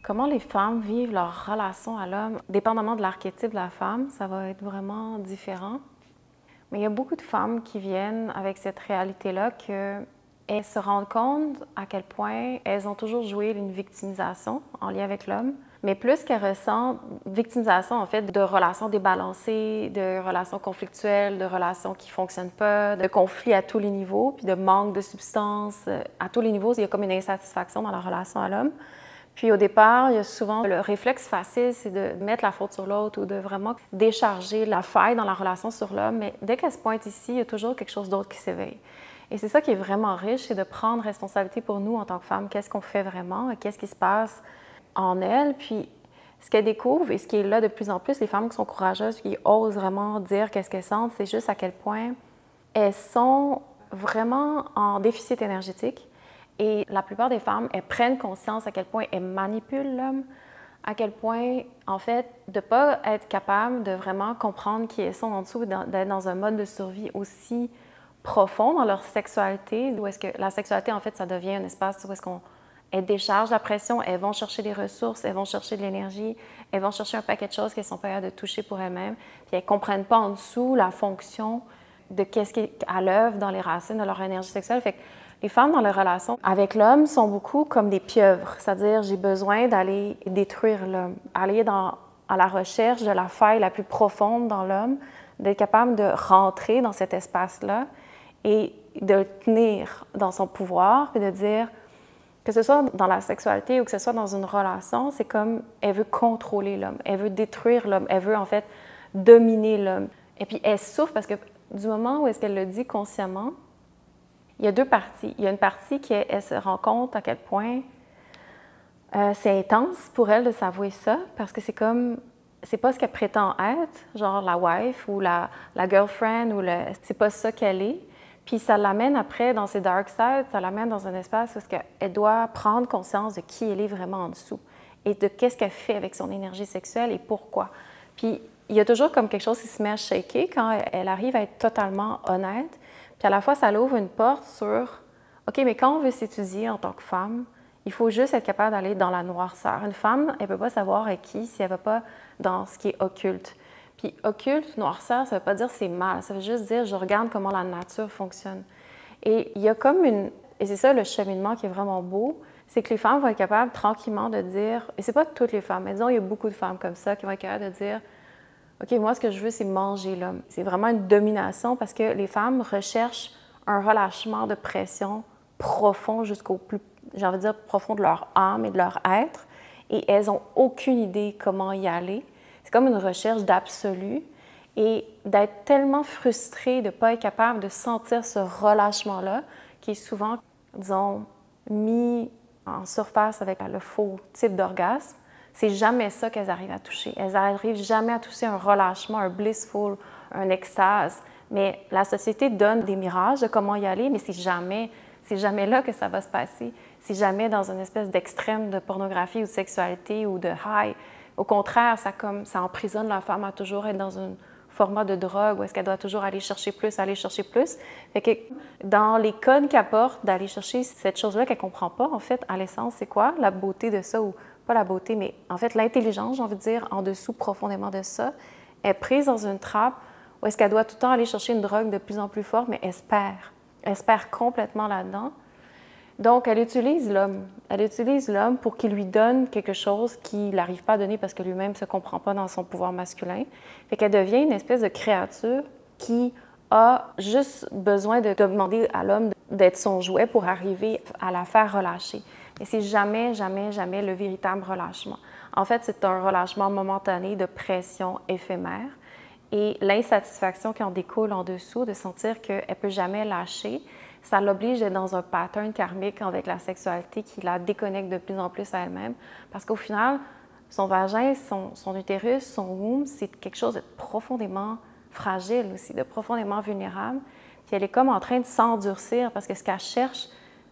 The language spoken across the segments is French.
Comment les femmes vivent leur relation à l'homme, dépendamment de l'archétype de la femme, ça va être vraiment différent. Mais il y a beaucoup de femmes qui viennent avec cette réalité-là qu'elles se rendent compte à quel point elles ont toujours joué une victimisation en lien avec l'homme. Mais plus qu'elles ressentent victimisation, en fait, de relations débalancées, de relations conflictuelles, de relations qui ne fonctionnent pas, de conflits à tous les niveaux, puis de manque de substance. À tous les niveaux, il y a comme une insatisfaction dans la relation à l'homme. Puis au départ, il y a souvent le réflexe facile, c'est de mettre la faute sur l'autre ou de vraiment décharger la faille dans la relation sur l'homme. Mais dès qu'elle se pointe ici, il y a toujours quelque chose d'autre qui s'éveille. Et c'est ça qui est vraiment riche, c'est de prendre responsabilité pour nous en tant que femmes. Qu'est-ce qu'on fait vraiment? Qu'est-ce qui se passe en elles? Puis ce qu'elles découvrent et ce qui est là de plus en plus, les femmes qui sont courageuses, qui osent vraiment dire qu'est-ce qu'elles sentent, c'est juste à quel point elles sont vraiment en déficit énergétique. Et la plupart des femmes, elles prennent conscience à quel point elles manipulent l'homme, à quel point, en fait, de ne pas être capable de vraiment comprendre qui elles sont en dessous, d'être dans un mode de survie aussi profond dans leur sexualité, où est-ce que la sexualité, en fait, ça devient un espace où est-ce qu'elles déchargent la pression, elles vont chercher des ressources, elles vont chercher de l'énergie, elles vont chercher un paquet de choses qu'elles sont pas capables de toucher pour elles-mêmes, puis elles ne comprennent pas en dessous la fonction de qu'est-ce qui est à l'œuvre dans les racines de leur énergie sexuelle. Fait que les femmes dans leur relation avec l'homme sont beaucoup comme des pieuvres, c'est-à-dire j'ai besoin d'aller détruire l'homme, aller à la recherche de la faille la plus profonde dans l'homme, d'être capable de rentrer dans cet espace-là et de le tenir dans son pouvoir, puis de dire que ce soit dans la sexualité ou que ce soit dans une relation, c'est comme elle veut contrôler l'homme, elle veut détruire l'homme, elle veut en fait dominer l'homme. Et puis elle souffre parce que du moment où est-ce qu'elle le dit consciemment, il y a deux parties. Il y a une partie qui, elle se rend compte à quel point c'est intense pour elle de s'avouer ça, parce que c'est comme, c'est pas ce qu'elle prétend être, genre la wife ou la girlfriend, ou c'est pas ça qu'elle est. Puis ça l'amène après dans ses dark sides, ça l'amène dans un espace où elle doit prendre conscience de qui elle est vraiment en dessous et de qu'est-ce qu'elle fait avec son énergie sexuelle et pourquoi. Puis il y a toujours comme quelque chose qui se met à shaker quand elle arrive à être totalement honnête. Puis à la fois, ça l'ouvre une porte sur « OK, mais quand on veut s'étudier en tant que femme, il faut juste être capable d'aller dans la noirceur. » Une femme, elle ne peut pas savoir à qui si elle ne va pas dans ce qui est occulte. Puis occulte, noirceur, ça ne veut pas dire c'est mal, ça veut juste dire je regarde comment la nature fonctionne. Et il y a comme une... Et c'est ça le cheminement qui est vraiment beau, c'est que les femmes vont être capables tranquillement de dire, et c'est pas toutes les femmes, mais disons il y a beaucoup de femmes comme ça qui vont être capables de dire OK, moi, ce que je veux, c'est manger l'homme. C'est vraiment une domination parce que les femmes recherchent un relâchement de pression profond jusqu'au plus, j'ai envie de dire, profond de leur âme et de leur être. Et elles n'ont aucune idée comment y aller. C'est comme une recherche d'absolu. Et d'être tellement frustrée de ne pas être capable de sentir ce relâchement-là, qui est souvent, disons, mis en surface avec le faux type d'orgasme, c'est jamais ça qu'elles arrivent à toucher. Elles n'arrivent jamais à toucher un relâchement, un blissful, un extase. Mais la société donne des mirages de comment y aller, mais c'est jamais là que ça va se passer. C'est jamais dans une espèce d'extrême de pornographie ou de sexualité ou de high. Au contraire, ça emprisonne la femme à toujours être dans un format de drogue où est-ce qu'elle doit toujours aller chercher plus, aller chercher plus. Fait que dans les codes qu'elle apporte d'aller chercher cette chose-là qu'elle ne comprend pas, en fait, à l'essence, c'est quoi la beauté de ça, ou pas la beauté, mais en fait l'intelligence, j'ai envie de dire, en dessous profondément de ça, est prise dans une trappe où est-ce qu'elle doit tout le temps aller chercher une drogue de plus en plus forte, mais elle se perd complètement là-dedans. Donc, elle utilise l'homme. Elle utilise l'homme pour qu'il lui donne quelque chose qu'il n'arrive pas à donner parce que lui-même ne se comprend pas dans son pouvoir masculin. Fait qu'elle devient une espèce de créature qui a juste besoin de demander à l'homme d'être son jouet pour arriver à la faire relâcher. Et c'est jamais, jamais, jamais le véritable relâchement. En fait, c'est un relâchement momentané de pression éphémère et l'insatisfaction qui en découle en dessous, de sentir qu'elle ne peut jamais lâcher, ça l'oblige d'être dans un pattern karmique avec la sexualité qui la déconnecte de plus en plus à elle-même. Parce qu'au final, son vagin, son utérus, son womb, c'est quelque chose de profondément fragile aussi, de profondément vulnérable. Puis elle est comme en train de s'endurcir parce que ce qu'elle cherche,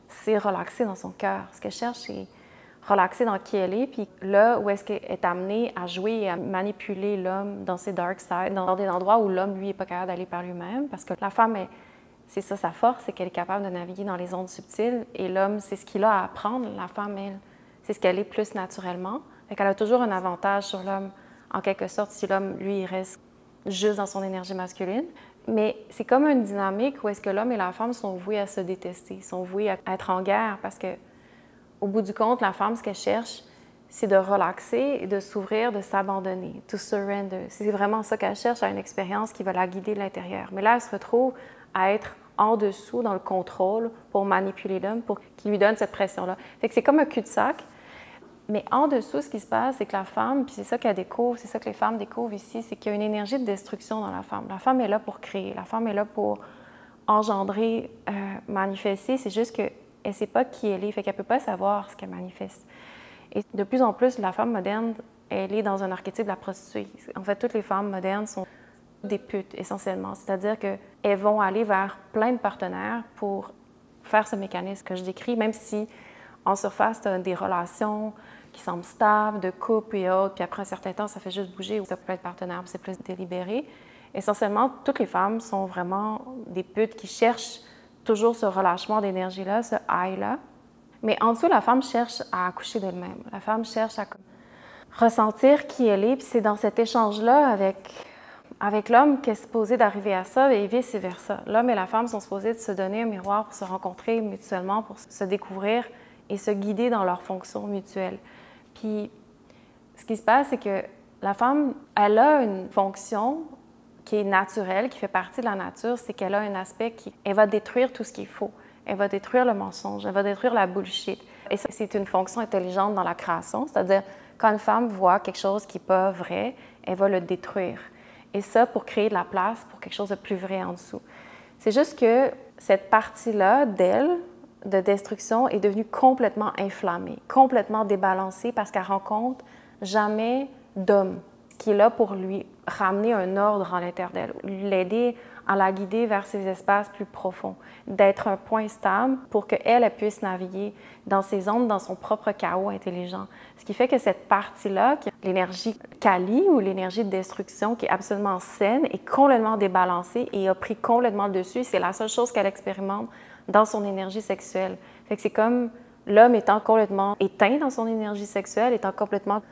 c'est relaxer dans son cœur. Ce qu'elle cherche, c'est relaxer dans qui elle est. Puis là, où est-ce qu'elle est amenée à jouer et à manipuler l'homme dans ses dark sides, dans des endroits où l'homme, lui, n'est pas capable d'aller par lui-même. Parce que la femme, c'est ça sa force, c'est qu'elle est capable de naviguer dans les ondes subtiles. Et l'homme, c'est ce qu'il a à apprendre. La femme, elle, c'est ce qu'elle est plus naturellement. Fait qu'elle a toujours un avantage sur l'homme, en quelque sorte, si l'homme, lui, il reste juste dans son énergie masculine. Mais c'est comme une dynamique où est-ce que l'homme et la femme sont voués à se détester, sont voués à être en guerre parce que, au bout du compte, la femme, ce qu'elle cherche, c'est de relaxer et de s'ouvrir, de s'abandonner, to surrender. C'est vraiment ça qu'elle cherche, à une expérience qui va la guider de l'intérieur. Mais là, elle se retrouve à être en dessous, dans le contrôle, pour manipuler l'homme, pour qu'il lui donne cette pression-là. Fait que c'est comme un cul-de-sac. Mais en dessous, ce qui se passe, c'est que la femme, puis c'est ça qu'elle découvre, c'est ça que les femmes découvrent ici, c'est qu'il y a une énergie de destruction dans la femme. La femme est là pour créer, la femme est là pour engendrer, manifester. C'est juste qu'elle ne sait pas qui elle est, fait qu'elle ne peut pas savoir ce qu'elle manifeste. Et de plus en plus, la femme moderne, elle est dans un archétype de la prostituée. En fait, toutes les femmes modernes sont des putes, essentiellement. C'est-à-dire qu'elles vont aller vers plein de partenaires pour faire ce mécanisme que je décris, même si en surface, tu as des relations qui semblent stables, de couple et autres, puis après un certain temps, ça fait juste bouger ou ça peut être partenaire, puis c'est plus délibéré. Essentiellement, toutes les femmes sont vraiment des putes qui cherchent toujours ce relâchement d'énergie-là, ce high-là. Mais en dessous, la femme cherche à accoucher d'elle-même. La femme cherche à ressentir qui elle est, puis c'est dans cet échange-là avec l'homme qu'elle est supposée d'arriver à ça et vice-versa. L'homme et la femme sont supposés de se donner un miroir pour se rencontrer mutuellement, pour se découvrir et se guider dans leurs fonctions mutuelles. Puis, ce qui se passe, c'est que la femme, elle a une fonction qui est naturelle, qui fait partie de la nature, c'est qu'elle a un aspect elle va détruire tout ce qui est faux. Elle va détruire le mensonge, elle va détruire la bullshit. Et ça, c'est une fonction intelligente dans la création, c'est-à-dire quand une femme voit quelque chose qui n'est pas vrai, elle va le détruire. Et ça, pour créer de la place pour quelque chose de plus vrai en dessous. C'est juste que cette partie-là d'elle, de destruction, est devenue complètement inflammée, complètement débalancée parce qu'elle rencontre jamais d'homme qui est là pour lui ramener un ordre à l'intérieur d'elle, l'aider à la guider vers ces espaces plus profonds, d'être un point stable pour qu'elle puisse naviguer dans ses ondes, dans son propre chaos intelligent. Ce qui fait que cette partie-là, l'énergie Kali ou l'énergie de destruction qui est absolument saine, est complètement débalancée et a pris complètement le dessus. C'est la seule chose qu'elle expérimente dans son énergie sexuelle. Fait que c'est comme l'homme étant complètement éteint dans son énergie sexuelle, étant complètement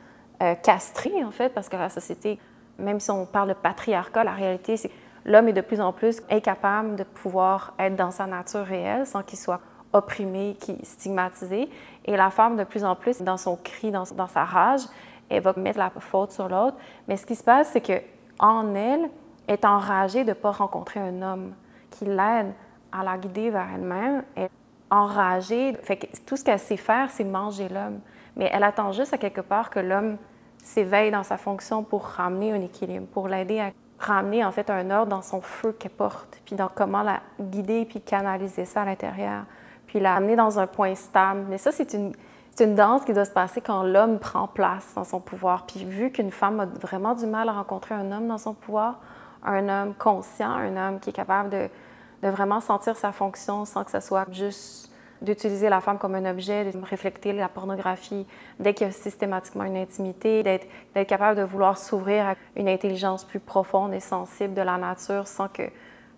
castré, en fait, parce que la société, même si on parle de patriarcat, la réalité, c'est que l'homme est de plus en plus incapable de pouvoir être dans sa nature réelle sans qu'il soit opprimé, stigmatisé. Et la femme, de plus en plus, dans son cri, dans sa rage, elle va mettre la faute sur l'autre. Mais ce qui se passe, c'est qu'en elle, elle est enragée de ne pas rencontrer un homme qui l'aide à la guider vers elle-même. Elle est enragée. Fait que tout ce qu'elle sait faire, c'est manger l'homme. Mais elle attend juste à quelque part que l'homme s'éveille dans sa fonction pour ramener un équilibre, pour l'aider à ramener en fait un ordre dans son feu qu'elle porte, puis dans comment la guider puis canaliser ça à l'intérieur, puis la amener dans un point stable. Mais ça, c'est une danse qui doit se passer quand l'homme prend place dans son pouvoir. Puis vu qu'une femme a vraiment du mal à rencontrer un homme dans son pouvoir, un homme conscient, un homme qui est capable de vraiment sentir sa fonction sans que ça soit juste d'utiliser la femme comme un objet, de refléter la pornographie, dès qu'il y a systématiquement une intimité, d'être capable de vouloir s'ouvrir à une intelligence plus profonde et sensible de la nature sans que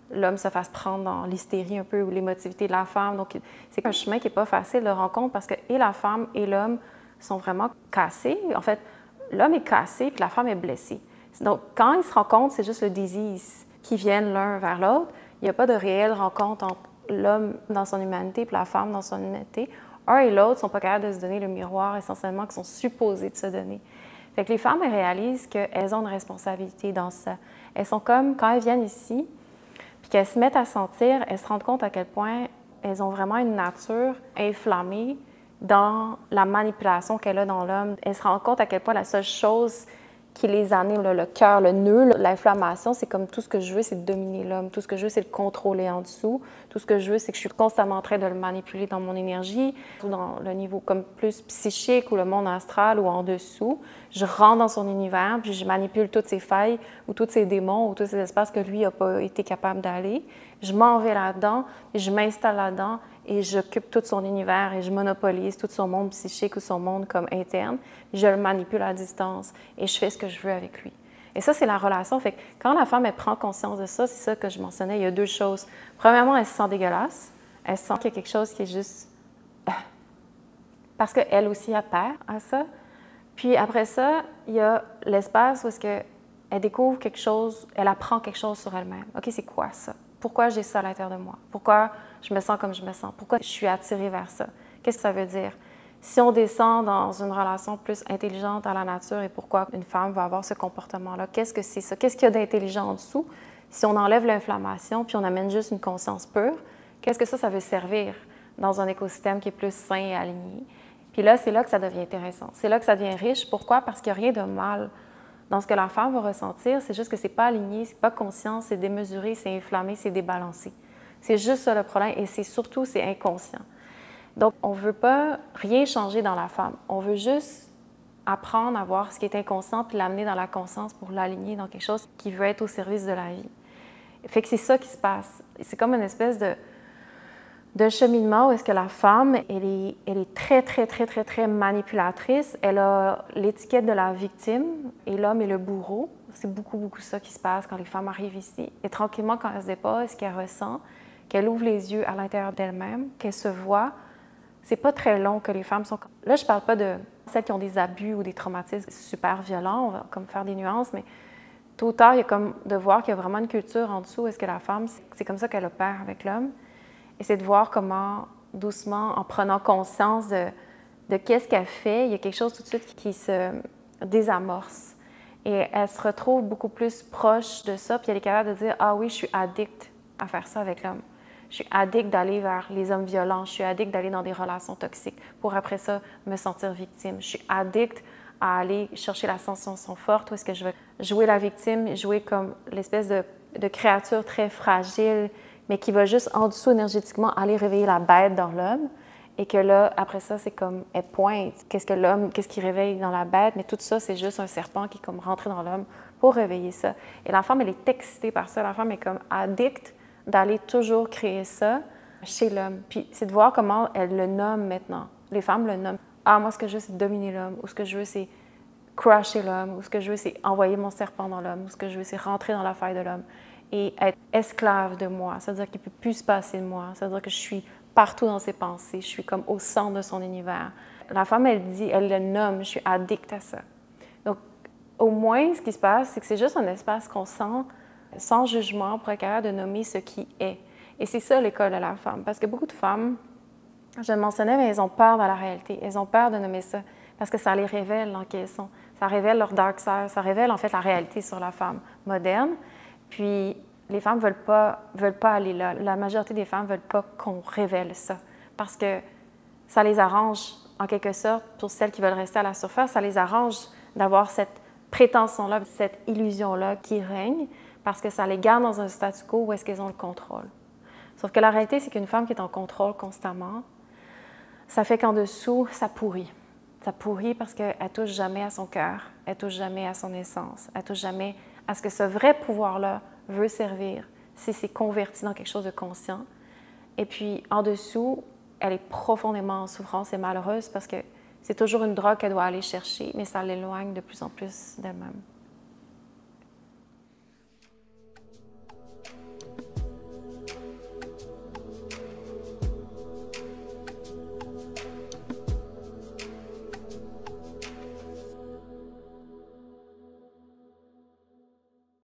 l'homme se fasse prendre dans l'hystérie un peu ou l'émotivité de la femme. Donc, c'est un chemin qui n'est pas facile de rencontre parce que et la femme et l'homme sont vraiment cassés. En fait, l'homme est cassé puis la femme est blessée. Donc, quand ils se rencontrent, c'est juste le disease qui viennent l'un vers l'autre. Il n'y a pas de réelle rencontre entre l'homme dans son humanité et la femme dans son humanité. Un et l'autre ne sont pas capables de se donner le miroir essentiellement qu'ils sont supposés de se donner. Fait que les femmes, elles réalisent qu'elles ont une responsabilité dans ça. Elles sont comme, quand elles viennent ici, puis qu'elles se mettent à sentir, elles se rendent compte à quel point elles ont vraiment une nature inflammée dans la manipulation qu'elle a dans l'homme. Elles se rendent compte à quel point la seule chose qui les anime, le cœur, le nœud, l'inflammation, c'est comme tout ce que je veux, c'est de dominer l'homme. Tout ce que je veux, c'est de le contrôler en dessous. Tout ce que je veux, c'est que je suis constamment en train de le manipuler dans mon énergie, ou dans le niveau comme plus psychique ou le monde astral ou en dessous. Je rentre dans son univers, puis je manipule toutes ses failles ou tous ses démons ou tous ces espaces que lui n'a pas été capable d'aller. Je m'en vais là-dedans, et je m'installe là-dedans et j'occupe tout son univers et je monopolise tout son monde psychique ou son monde comme interne. Je le manipule à distance et je fais ce que je veux avec lui. Et ça, c'est la relation. Fait que quand la femme, elle prend conscience de ça, c'est ça que je mentionnais, il y a deux choses. Premièrement, elle se sent dégueulasse. Elle sent qu'il y a quelque chose qui est juste parce qu'elle aussi a peur à ça. Puis après ça, il y a l'espace où est-ce qu'elle découvre quelque chose, elle apprend quelque chose sur elle-même. OK, c'est quoi ça? Pourquoi j'ai ça à l'intérieur de moi? Pourquoi je me sens comme je me sens? Pourquoi je suis attirée vers ça? Qu'est-ce que ça veut dire? Si on descend dans une relation plus intelligente à la nature et pourquoi une femme va avoir ce comportement-là, qu'est-ce que c'est ça? Qu'est-ce qu'il y a d'intelligent en dessous? Si on enlève l'inflammation puis on amène juste une conscience pure, qu'est-ce que ça veut servir dans un écosystème qui est plus sain et aligné? Puis là, c'est là que ça devient intéressant. C'est là que ça devient riche. Pourquoi? Parce qu'il n'y a rien de mal dans ce que la femme va ressentir. C'est juste que c'est pas aligné, c'est pas conscient, c'est démesuré, c'est inflammé, c'est débalancé. C'est juste ça le problème et c'est surtout, c'est inconscient. Donc, on ne veut pas rien changer dans la femme. On veut juste apprendre à voir ce qui est inconscient puis l'amener dans la conscience pour l'aligner dans quelque chose qui veut être au service de la vie. Fait que c'est ça qui se passe. C'est comme une espèce de cheminement où est-ce que la femme, elle est très, très, très, très, très manipulatrice. Elle a l'étiquette de la victime et l'homme est le bourreau. C'est beaucoup, beaucoup ça qui se passe quand les femmes arrivent ici. Et tranquillement, quand elle se dépose, qu'elle ressent, qu'elle ouvre les yeux à l'intérieur d'elle-même, qu'elle se voit, c'est pas très long que les femmes sont... Là, je parle pas de celles qui ont des abus ou des traumatismes super violents, on va comme faire des nuances, mais tôt ou tard, il y a comme de voir qu'il y a vraiment une culture en dessous. Est-ce que la femme, c'est comme ça qu'elle opère avec l'homme? Et c'est de voir comment, doucement, en prenant conscience de qu'est-ce qu'elle fait, il y a quelque chose tout de suite qui se désamorce. Et elle se retrouve beaucoup plus proche de ça, puis elle est capable de dire « Ah oui, je suis addict à faire ça avec l'homme. Je suis addict d'aller vers les hommes violents. Je suis addict d'aller dans des relations toxiques pour après ça me sentir victime. Je suis addict à aller chercher la sensation forte où est-ce que je veux jouer la victime, jouer comme l'espèce de créature très fragile, mais qui va juste en dessous énergétiquement aller réveiller la bête dans l'homme. Et que là, après ça, c'est comme, elle pointe. Qu'est-ce que l'homme, qu'est-ce qui réveille dans la bête? Mais tout ça, c'est juste un serpent qui est comme rentré dans l'homme pour réveiller ça. Et la femme, elle est excitée par ça. La femme est comme addicte d'aller toujours créer ça chez l'homme. Puis c'est de voir comment elle le nomme maintenant. Les femmes le nomment. Ah, moi, ce que je veux, c'est dominer l'homme. Ou ce que je veux, c'est crusher l'homme. Ou ce que je veux, c'est envoyer mon serpent dans l'homme. Ou ce que je veux, c'est rentrer dans la faille de l'homme et être esclave de moi. Ça veut dire qu'il ne peut plus se passer de moi. Ça veut dire que je suis partout dans ses pensées. Je suis comme au centre de son univers. La femme, elle dit, elle le nomme, je suis addict à ça. Donc, au moins, ce qui se passe, c'est que c'est juste un espace qu'on sent sans jugement pour être capable de nommer ce qui est. Et c'est ça l'école de la femme. Parce que beaucoup de femmes, je le mentionnais, mais elles ont peur de la réalité. Elles ont peur de nommer ça parce que ça les révèle dans qui elles sont. Ça révèle leur dark side. Ça révèle en fait la réalité sur la femme moderne. Puis, les femmes ne veulent pas aller là. La majorité des femmes ne veulent pas qu'on révèle ça parce que ça les arrange, en quelque sorte, pour celles qui veulent rester à la surface, ça les arrange d'avoir cette prétention-là, cette illusion-là qui règne parce que ça les garde dans un statu quo où est-ce qu'elles ont le contrôle. Sauf que la réalité, c'est qu'une femme qui est en contrôle constamment, ça fait qu'en dessous, ça pourrit. Ça pourrit parce qu'elle ne touche jamais à son cœur, elle ne touche jamais à son essence, elle ne touche jamais à ce que ce vrai pouvoir-là veut servir si c'est converti dans quelque chose de conscient. Et puis, en dessous, elle est profondément en souffrance et malheureuse parce que c'est toujours une drogue qu'elle doit aller chercher, mais ça l'éloigne de plus en plus d'elle-même.